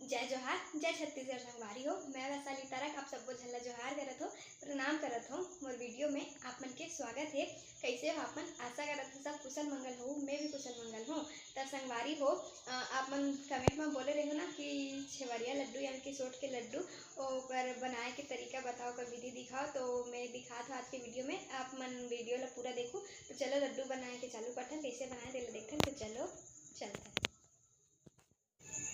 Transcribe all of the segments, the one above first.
जय जोहार, जय छत्तीसगढ़ संगवारी हो। मैं वैशाली तारक आप सबको झल्ला जोहार करत हो, प्रणाम करत हो। मोर वीडियो में आप मन के स्वागत है। कैसे हो आप मन? आशा करत हो सब कुशल मंगल हो। मैं भी कुशल मंगल हूँ। तो संगवारी हो, आप मन कमेंट में बोले रहे हो ना कि छेवरिया लड्डू यानी कि सोट के लड्डू और बनाए के तरीका बताओ, का विधि दिखाओ। तो मैं दिखात हूँ आज के वीडियो में। आप मन वीडियो ला पूरा देखो। तो चलो लड्डू बनाए के चालू करते हैं। कैसे बनाए तेला देखते हैं। तो चलो चलते हैं।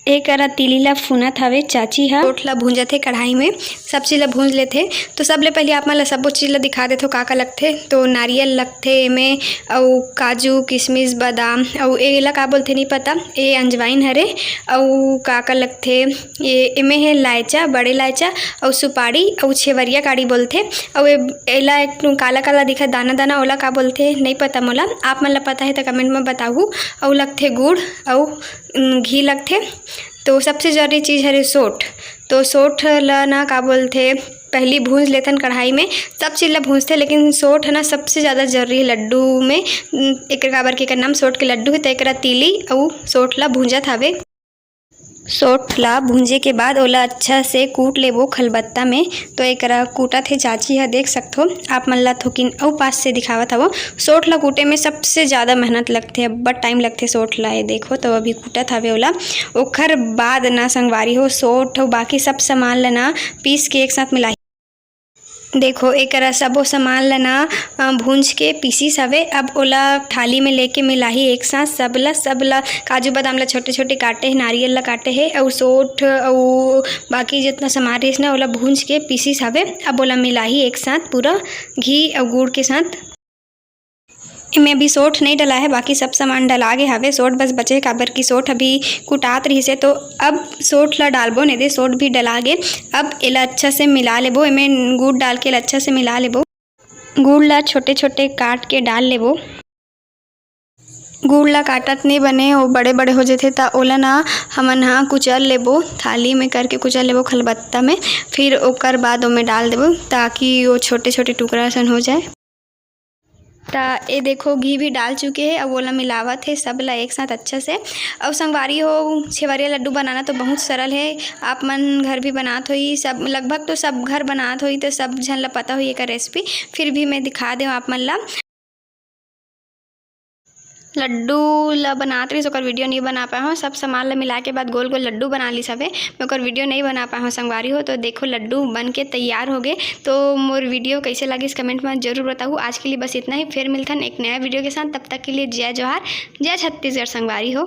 एक करा तिली ला फुनत हवे चाची हा सोट ला भूंजत हे कढ़ाई में। सब चीज़ ला भूंज लेथे। तो सब ले पहले आप मन ला सब्बो चीज़ ला दिखा देथो का लगथे। तो नारियल लगथे एमे, अउ काजू किशमिश बादाम, अउ एला का बोलथे नहीं पता, ए अंजवाइन हरे। अउ का लगथे एमे है लायचा, बड़े लायचा, अउ सुपारी, अउ छेवरिया काड़ी बोलथे। अउ एला एक काला काला दिखत दाना दाना, ओला का बोलथे नहीं पता मोला। आप मन ला पता है तो कमेंट में बताहू। अउ लगथे गुड़, अउ घी लगथे। तो सबसे ज़रूरी चीज़ है सोट। तो सोट ला ना का बोलथे पहली भूंज लेथन कढ़ाई में। सब चीज़ ला भूंजथे लेकिन सोट है ना सबसे ज़्यादा जरूरी है लड्डू में। एक काबर के नाम सोट के लड्डू है। तो एक तिली अउ सोट ला भूंजत हवे। सोट ला भूंजे के बाद ओला अच्छा से कूट लेबो खलबत्ता में। तो एकरा कूटत हे चाची हा, देख सकथो आप मन ला थोकिन अउ पास से दिखावत हवो। सोट ला कूटे में सबसे ज़्यादा मेहनत लगथे, अब्बड़ टाइम लगथे सोट ला। ये देखो तो अभी कूटत हवे ओला। ओखर बाद ना संगवारी हो सोट अउ बाकी सब सामान ला ना पीस के एक साथ मिलाई। देखो एकरा सबो सामान ला ना भूंज के पीसीस हवे। अब ओला थाली में लेके मिलाही एक साथ सबला काजू बादाम ला छोटे छोटे काटे है, नारियल ला काटे है, और सोट और बाकी जितना सामान रहीस ना ओला भूंज के पीसीस हवे। अब ओला मिलाही एक साथ पूरा घी और गुड़ के साथ। इमें अभी सोट नहीं डला है, बाकी सब सामान डला गे हवे। सोट बस बचे काबर की सोट अभी कुटात रही से। तो अब सोट ला डालबो नहीं दे, सोट भी डला गे। अब एला अच्छा से मिला लेबो। इमें गुड़ डाल के अच्छा से मिला लेबो। गुड़ ला छोटे छोटे काट के डाल लेबो। गुड़ ला काटत नहीं बने, वो बड़े बड़े हो जाते। ता ओला ना हमन हा कुचल लेबो, थाली में करके कुचल लेबो खलबत्ता में। फिर ओकर बाद ओमे डाल देबो ताकि वो छोटे छोटे टुकड़ा सन हो जाए। ता ये देखो घी भी डाल चुके हैं। अब ओला मिलावत है सब ला एक साथ अच्छा से। और संगवारी हो छेवरिया लड्डू बनाना तो बहुत सरल है। आप मन घर भी बनात होई, सब लगभग तो सब घर बनात होई। तो सब झन ला पता होई एक रेसिपी। फिर भी मैं दिखा देव आप मन ला। लड्डू ला बनात रही ओकर वीडियो नहीं बना पाए हो। सब सामान ला मिला के बाद गोल गोल लड्डू बना ली सबे। मैं ओकर वीडियो नहीं बना पाए हो संगवारी हो। तो देखो लड्डू बन के तैयार हो गए। तो मोर वीडियो कैसे लगी इस कमेंट में जरूर बताऊँ। आज के लिए बस इतना ही। फिर मिलता है एक नया वीडियो के साथ। तब तक के लिए जय जोहार, जय छत्तीसगढ़ संगवारी हो।